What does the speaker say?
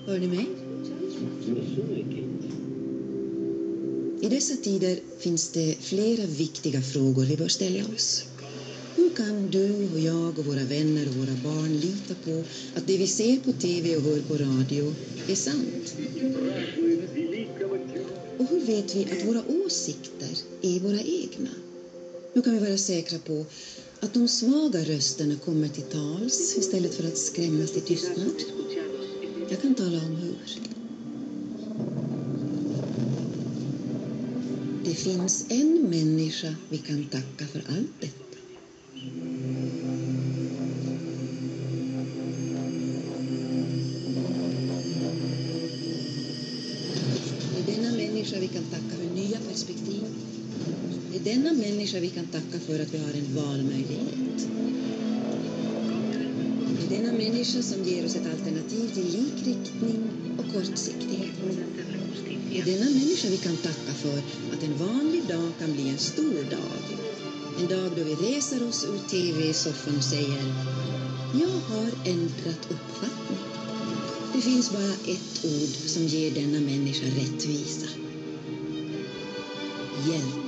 Hör ni mig? I dessa tider finns det flera viktiga frågor vi bör ställa oss. Hur kan du och jag och våra vänner och våra barn lita på att det vi ser på tv och hör på radio är sant? Och hur vet vi att våra åsikter är våra egna? Hur kan vi vara säkra på att de svaga rösterna kommer till tals istället för att skrämmas till tystnad? Jag kan tala om hur. Det finns en människa vi kan tacka för allt detta. Det är denna människa vi kan tacka för nya perspektiv. Det är denna människa vi kan tacka för att vi har en valmöjlighet. Det är denna människa som ger oss ett alternativ till likriktning och kortsiktighet. Det är denna människa vi kan tacka för att en vanlig dag kan bli en stor dag. En dag då vi reser oss ur tv-soffan och säger: jag har ändrat uppfattning. Det finns bara ett ord som ger denna människa rättvisa. Hjälp.